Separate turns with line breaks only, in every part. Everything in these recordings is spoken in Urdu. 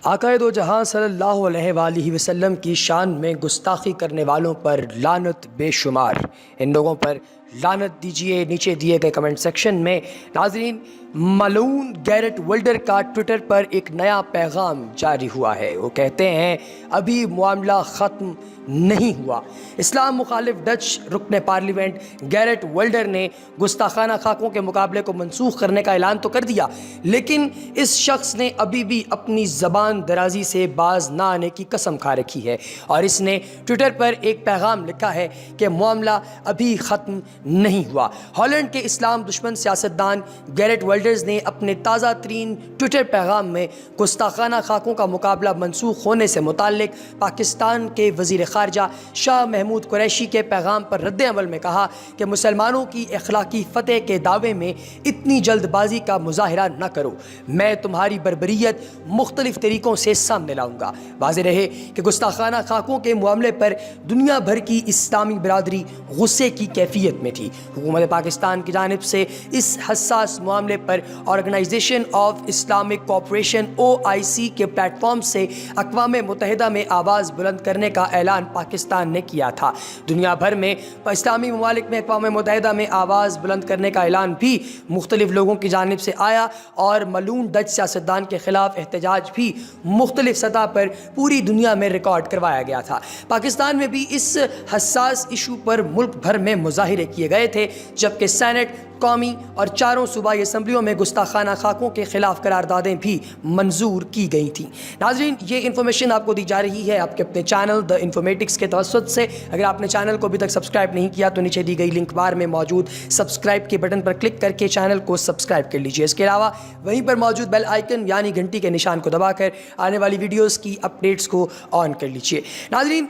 آقائے دو جہاں صلی اللہ علیہ وآلہ وسلم کی شان میں گستاخی کرنے والوں پر لعنت بے شمار. ان لوگوں پر لعنت دیجئے. نیچے دیے گئے کمنٹ سیکشن میں. ناظرین، ملعون گیرٹ ولڈر کا ٹویٹر پر ایک نیا پیغام جاری ہوا ہے. وہ کہتے ہیں ابھی معاملہ ختم نہیں ہوا. اسلام مخالف ڈچ رکن پارلیمنٹ گیرٹ ولڈر نے گستاخانہ خاکوں کے مقابلے کو منسوخ کرنے کا اعلان تو کر دیا، لیکن اس شخص نے ابھی بھی اپنی زبان درازی سے باز نہ آنے کی قسم کھا رکھی ہے، اور اس نے ٹویٹر پر ایک پیغام لکھا ہے کہ معاملہ ابھی ختم نہیں ہوا. ہالینڈ کے اسلام دشمن سیاستدان گیرٹ ولڈرز نے اپنے تازہ ترین ٹویٹر پیغام میں گستاخانہ خاکوں کا مقابلہ منسوخ ہونے سے متعلق پاکستان کے وزیر خارجہ شاہ محمود قریشی کے پیغام پر رد عمل میں کہا کہ مسلمانوں کی اخلاقی فتح کے دعوے میں اتنی جلد بازی کا مظاہرہ نہ کرو. میں تمہاری بربریت مختلف طریقوں سے سامنے لاؤں گا. واضح رہے کہ گستاخانہ خاکوں کے معاملے پر دنیا بھر کی اسلامی برادری غصے کی کیفیت میں تھی. حکومت پاکستان کی جانب سے اس حساس معاملے پر organisation of Islamic cooperation OIC کے پلیٹ فارم سے اقوام متحدہ میں آواز بلند کرنے کا اعلان پاکستان نے کیا تھا. دنیا بھر میں اسلامی ممالک میں اقوام متحدہ میں آواز بلند کرنے کا اعلان بھی مختلف لوگوں کی جانب سے آیا، اور ملعون ڈچ سیاستدان کے خلاف احتجاج بھی مختلف سطح پر پوری دنیا میں ریکارڈ کروایا گیا تھا. پاکستان میں بھی اس حساس ایشو پر ملک بھر میں مظاہرے کیے گئے تھے، جبکہ سینٹ، قومی اور چاروں صوبائی اسمبلیوں میں گستاخانہ خاکوں کے خلاف قراردادیں بھی منظور کی گئی تھیں. ناظرین، یہ انفارمیشن آپ کو دی جا رہی ہے آپ کے اپنے چینل دا انفارمیٹکس کے توسط سے. اگر آپ نے چینل کو ابھی تک سبسکرائب نہیں کیا تو نیچے دی گئی لنک بار میں موجود سبسکرائب کے بٹن پر کلک کر کے چینل کو سبسکرائب کر لیجیے. اس کے علاوہ وہیں پر موجود بیل آئیکن یعنی گھنٹی کے نشان کو دبا کر آنے والی ویڈیوز کی اپڈیٹس کو آن کر لیجیے. ناظرین،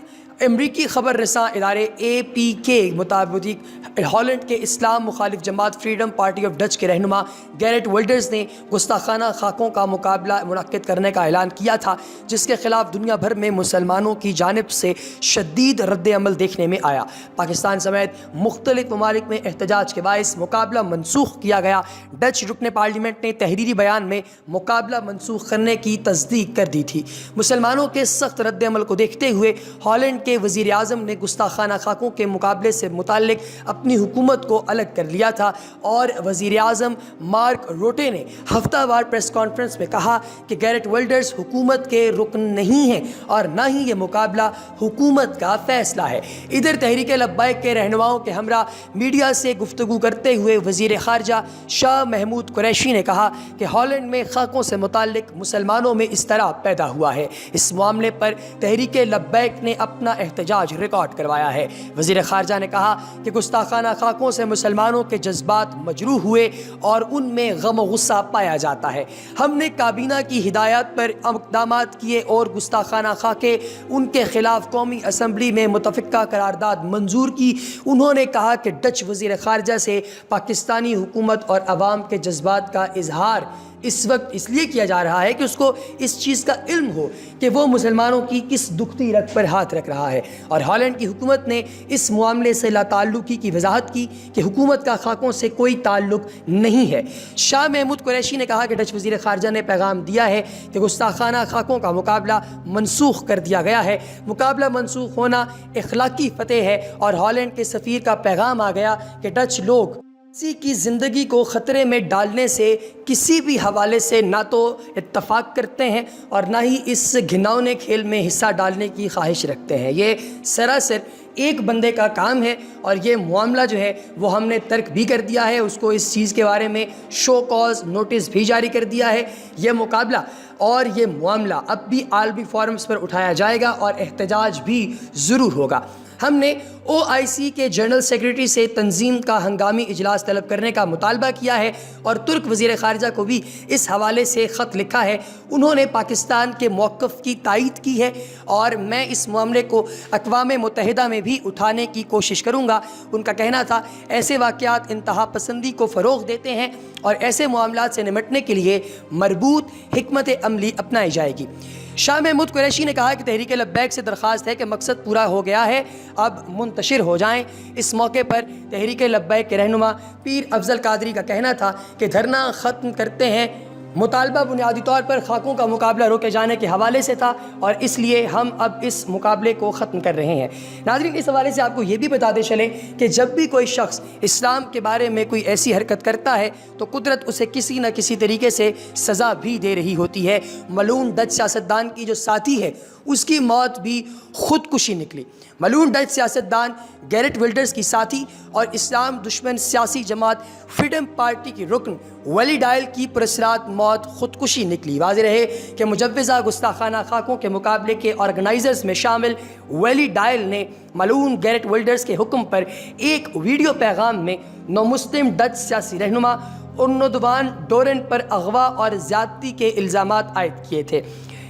امریکی خبر رساں ادارے AP کے مطابق ہالینڈ کے اسلام مخالف جماعت فریڈم پارٹی آف ڈچ کے رہنما گیرٹ ولڈرز نے گستاخانہ خاکوں کا مقابلہ منعقد کرنے کا اعلان کیا تھا، جس کے خلاف دنیا بھر میں مسلمانوں کی جانب سے شدید رد عمل دیکھنے میں آیا. پاکستان سمیت مختلف ممالک میں احتجاج کے باعث مقابلہ منسوخ کیا گیا. ڈچ رکن پارلیمنٹ نے تحریری بیان میں مقابلہ منسوخ کرنے کی تصدیق کر دی تھی. مسلمانوں کے سخت رد عمل کو دیکھتے ہوئے ہالینڈ کے وزیر اعظم نے گستاخانہ خاکوں کے مقابلے سے متعلق اپنی حکومت کو الگ کر لیا تھا، اور وزیر اعظم مارک روٹے نے ہفتہ وار پریس کانفرنس میں کہا کہ گیرٹ ولڈرز حکومت کے رکن نہیں ہیں اور نہ ہی یہ مقابلہ حکومت کا فیصلہ ہے. ادھر تحریک لبیک کے رہنماؤں کے ہمراہ میڈیا سے گفتگو کرتے ہوئے وزیر خارجہ شاہ محمود قریشی نے کہا کہ ہالینڈ میں خاکوں سے متعلق مسلمانوں میں اس طرح پیدا ہوا ہے. اس معاملے پر تحریک لبیک نے اپنا احتجاج ریکارڈ کروایا ہے. وزیر خارجہ نے کہا کہ گستاخانہ خاکوں سے مسلمانوں کے جذبات مجروح ہوئے اور ان میں غم و غصہ پایا جاتا ہے. ہم نے کابینہ کی ہدایات پر اقدامات کیے اور گستاخانہ خاکے ان کے خلاف قومی اسمبلی میں متفقہ قرارداد منظور کی. انہوں نے کہا کہ ڈچ وزیر خارجہ سے پاکستانی حکومت اور عوام کے جذبات کا اظہار اس وقت اس لیے کیا جا رہا ہے کہ اس کو اس چیز کا علم ہو کہ وہ مسلمانوں کی کس دکھتی رگ پر ہاتھ رکھ رہا ہے. اور ہالینڈ کی حکومت نے اس معاملے سے لا تعلقی کی وضاحت کی کہ حکومت کا خاکوں سے کوئی تعلق نہیں ہے. شاہ محمود قریشی نے کہا کہ ڈچ وزیر خارجہ نے پیغام دیا ہے کہ گستاخانہ خاکوں کا مقابلہ منسوخ کر دیا گیا ہے. مقابلہ منسوخ ہونا اخلاقی فتح ہے، اور ہالینڈ کے سفیر کا پیغام آ گیا کہ ڈچ لوگ کسی کی زندگی کو خطرے میں ڈالنے سے کسی بھی حوالے سے نہ تو اتفاق کرتے ہیں اور نہ ہی اس گھناؤنے کھیل میں حصہ ڈالنے کی خواہش رکھتے ہیں. یہ سراسر ایک بندے کا کام ہے، اور یہ معاملہ جو ہے وہ ہم نے ترک بھی کر دیا ہے. اس کو اس چیز کے بارے میں شو کاز نوٹس بھی جاری کر دیا ہے. یہ مقابلہ اور یہ معاملہ اب بھی عالمی فورمز پر اٹھایا جائے گا اور احتجاج بھی ضرور ہوگا. ہم نے OIC کے جنرل سیکریٹری سے تنظیم کا ہنگامی اجلاس طلب کرنے کا مطالبہ کیا ہے، اور ترک وزیر خارجہ کو بھی اس حوالے سے خط لکھا ہے. انہوں نے پاکستان کے موقف کی تائید کی ہے، اور میں اس معاملے کو اقوام متحدہ میں بھی اٹھانے کی کوشش کروں گا. ان کا کہنا تھا ایسے واقعات انتہا پسندی کو فروغ دیتے ہیں، اور ایسے معاملات سے نمٹنے کے لیے مربوط حکمت عملی اپنائی جائے گی. شاہ محمود قریشی نے کہا کہ تحریک لبیک سے درخواست ہے کہ مقصد پورا ہو گیا ہے، اب منتشر ہو جائیں. اس موقع پر تحریک لبیک کے رہنما پیر افضل قادری کا کہنا تھا کہ دھرنا ختم کرتے ہیں، مطالبہ بنیادی طور پر خاکوں کا مقابلہ روکے جانے کے حوالے سے تھا اور اس لیے ہم اب اس مقابلے کو ختم کر رہے ہیں۔ ناظرین، اس حوالے سے آپ کو یہ بھی بتاتے چلیں کہ جب بھی کوئی شخص اسلام کے بارے میں کوئی ایسی حرکت کرتا ہے تو قدرت اسے کسی نہ کسی طریقے سے سزا بھی دے رہی ہوتی ہے۔ ملعون ڈچ سیاستدان کی جو ساتھی ہے اس کی موت بھی خودکشی نکلی۔ ملعون ڈچ سیاستدان گیرٹ ولڈرز کی ساتھی اور اسلام دشمن سیاسی جماعت فریڈم پارٹی کی رکن ویلی ڈائل کی پراسرار موت خودکشی نکلی۔ واضح رہے کہ مجوزہ گستاخانہ خاکوں کے مقابلے کے آرگنائزرز میں شامل ویلی ڈائل نے ملعون گیرٹ ولڈرز کے حکم پر ایک ویڈیو پیغام میں نومسلم ڈچ سیاسی رہنما ارنودوان ڈورن پر اغوا اور زیادتی کے الزامات عائد کیے تھے۔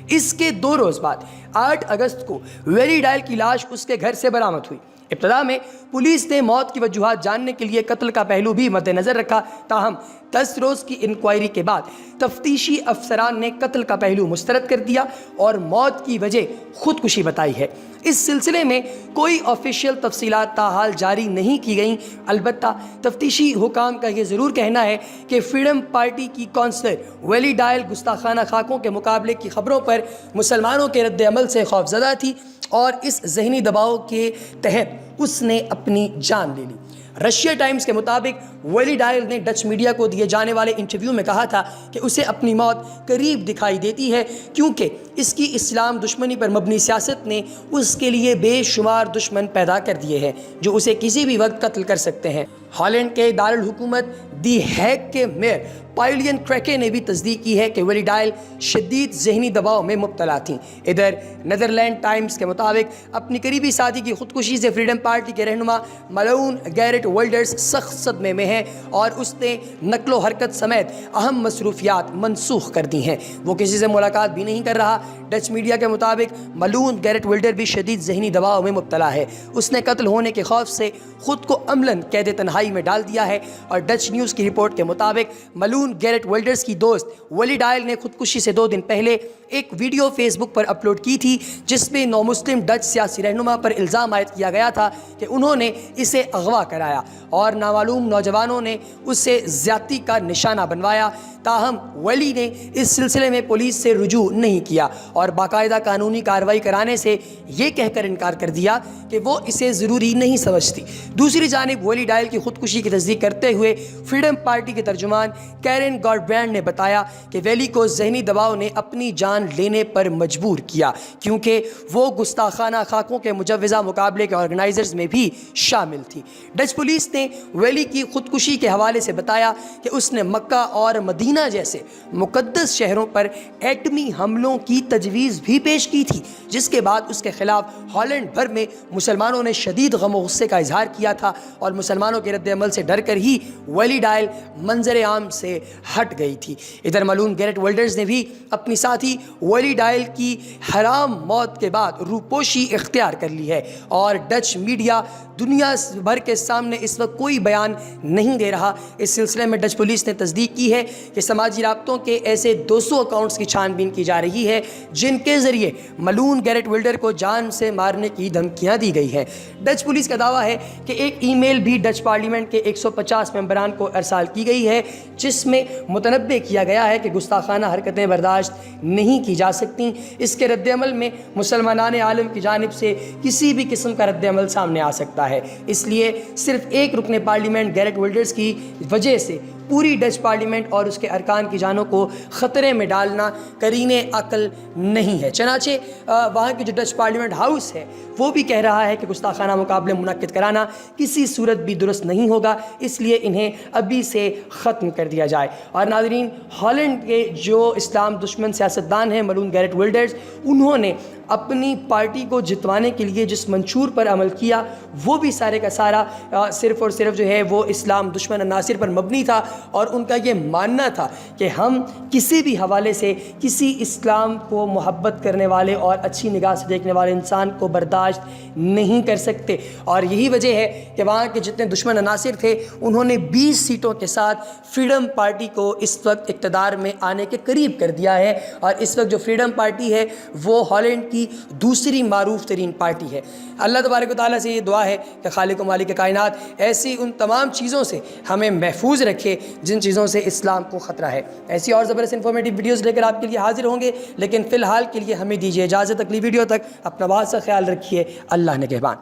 اس کے 2 روز بعد 8 اگست کو ویلی ڈائل کی لاش اس کے گھر سے برآمد ہوئی۔ ابتدا میں پولیس نے موت کی وجوہات جاننے کے لیے قتل کا پہلو بھی مد نظر رکھا، تاہم 10 روز کی انکوائری کے بعد تفتیشی افسران نے قتل کا پہلو مسترد کر دیا اور موت کی وجہ خودکشی بتائی ہے۔ اس سلسلے میں کوئی آفیشیل تفصیلات تاحال جاری نہیں کی گئیں، البتہ تفتیشی حکام کا یہ ضرور کہنا ہے کہ فریڈم پارٹی کی کونسلر ویلی ڈائل گستاخانہ خاکوں کے مقابلے کی خبروں پر مسلمانوں کے رد عمل سے خوفزدہ تھی اور اس ذہنی دباؤ کے تحت اس نے اپنی جان لے لی۔ رشیا ٹائمز کے مطابق ویلی ڈائل نے ڈچ میڈیا کو دیے جانے والے انٹرویو میں کہا تھا کہ اسے اپنی موت قریب دکھائی دیتی ہے کیونکہ اس کی اسلام دشمنی پر مبنی سیاست نے اس کے لیے بے شمار دشمن پیدا کر دیے ہیں جو اسے کسی بھی وقت قتل کر سکتے ہیں۔ ہالینڈ کے دارالحکومت دی ہیگ کے میئر پائلین کریکے نے بھی تصدیق کی ہے کہ ویلی ڈائل شدید ذہنی دباؤ میں مبتلا تھیں۔ ادھر نیدرلینڈ ٹائمز کے مطابق اپنی قریبی ساتھی کی خودکشی سے فریڈم پارٹی کے رہنما ملعون گیرٹ ولڈرز سخت صدمے میں ہیں اور اس نے نقل و حرکت سمیت اہم مصروفیات منسوخ کر دی ہیں۔ وہ کسی سے ملاقات بھی نہیں کر رہا۔ ڈچ میڈیا کے مطابق ملعون گیرٹ ولڈر بھی شدید ذہنی دباؤ میں مبتلا ہے۔ اس نے قتل ہونے کے خوف سے خود کو عملاً قید تنہائی میں ڈال دیا ہے اور ڈچ نیوز کی رپورٹ کے مطابق ملعون گیرٹ ولڈرز کی دوست ویلی ڈائل نے خودکشی سے 2 دن پہلے ایک ویڈیو فیس بک پر اپلوڈ کی تھی جس میں نومسلم ڈچ سیاسی رہنما پر الزام عائد کیا گیا تھا کہ انہوں نے اسے اغوا کرایا اور نامعلوم نوجوانوں نے اسے زیادتی کا نشانہ بنوایا۔ تاہم ویلی نے اس سلسلے میں پولیس سے رجوع نہیں کیا اور باقاعدہ قانونی کارروائی کرانے سے یہ کہہ کر انکار کر دیا کہ وہ اسے ضروری نہیں سمجھتی۔ دوسری جانب ویلی ڈائل کی خودکشی کی تصدیق کرتے ہوئے فریڈم پارٹی کے ترجمان کیرن گاربرینڈ نے بتایا کہ ویلی کو ذہنی دباؤ نے اپنی جان لینے پر مجبور کیا کیونکہ وہ گستاخانہ خاکوں کے مجوزہ مقابلے کے آرگنائزرز میں بھی شامل تھی۔ ڈچ پولیس نے ویلی کی خودکشی کے حوالے سے بتایا کہ اس نے مکہ اور مدینہ جیسے مقدس شہروں پر ایٹمی حملوں کی تجویز بھی پیش کی تھی، جس کے بعد اس کے خلاف ہالینڈ بھر میں مسلمانوں نے شدید غم و غصے کا اظہار کیا تھا اور مسلمانوں کے رد عمل سے ڈر کر ہی ویلی ڈائل منظر عام سے ہٹ گئی تھی۔ ادھر ملعون گیرٹ ولڈرز نے بھی اپنی ساتھی ویلی ڈائل کی حرام موت کے بعد روپوشی اختیار کر لی ہے اور ڈچ میڈیا دنیا بھر کے سامنے اس وقت کوئی بیان نہیں دے رہا۔ اس سلسلے میں ڈچ پولیس نے تصدیق کی ہے کہ سماجی رابطوں کے ایسے 200 اکاؤنٹس کی چھان بین کی جا رہی ہے جن کے ذریعے ملعون گیرٹ ولڈر کو جان سے مارنے کی دھمکیاں دی گئی ہیں۔ ڈچ پولیس کا دعویٰ ہے کہ ایک ای میل بھی ڈچ پارلیمنٹ کے 150 ممبران کو ارسال کی گئی ہے جس میں متنبہ کیا گیا ہے کہ گستاخانہ حرکتیں برداشت نہیں کی جا سکتیں۔ اس کے رد عمل میں مسلمانان عالم کی جانب سے کسی بھی قسم کا رد عمل سامنے آ سکتا ہے، اس لیے صرف ایک رکن پارلیمنٹ گیرٹ ولڈرز کی وجہ سے پوری ڈچ پارلیمنٹ اور اس کے ارکان کی جانوں کو خطرے میں ڈالنا قرین عقل نہیں ہے۔ چنانچہ وہاں کی جو ڈچ پارلیمنٹ ہاؤس ہے وہ بھی کہہ رہا ہے کہ گستاخانہ مقابلے منعقد کرانا کسی صورت بھی درست نہیں ہوگا، اس لیے انہیں ابھی سے ختم کر دیا جائے۔ اور ناظرین، ہالینڈ کے جو اسلام دشمن سیاستدان ہیں ملعون گیرٹ ولڈرز، انہوں نے اپنی پارٹی کو جتوانے کے لیے جس منشور پر عمل کیا وہ بھی سارے کا سارا صرف اور صرف جو ہے وہ اسلام دشمن عناصر پر مبنی تھا اور ان کا یہ ماننا تھا کہ ہم کسی بھی حوالے سے کسی اسلام کو محبت کرنے والے اور اچھی نگاہ سے دیکھنے والے انسان کو برداشت نہیں کر سکتے۔ اور یہی وجہ ہے کہ وہاں کے جتنے دشمن عناصر تھے انہوں نے 20 سیٹوں کے ساتھ فریڈم پارٹی کو اس وقت اقتدار میں آنے کے قریب کر دیا ہے اور اس وقت جو فریڈم پارٹی ہے وہ ہالینڈ کی دوسری معروف ترین پارٹی ہے۔ اللہ تبارک و تعالیٰ سے یہ دعا ہے کہ خالق و مالک کائنات ایسی ان تمام چیزوں سے ہمیں محفوظ رکھے جن چیزوں سے اسلام کو خطرہ ہے۔ ایسی اور زبردست انفارمیٹیو ویڈیوز لے کر آپ کے لیے حاضر ہوں گے، لیکن فی الحال کے لیے ہمیں دیجیے اجازت۔ اگلی ویڈیو تک اپنا بہت سا خیال رکھیے۔ اللہ نگہبان۔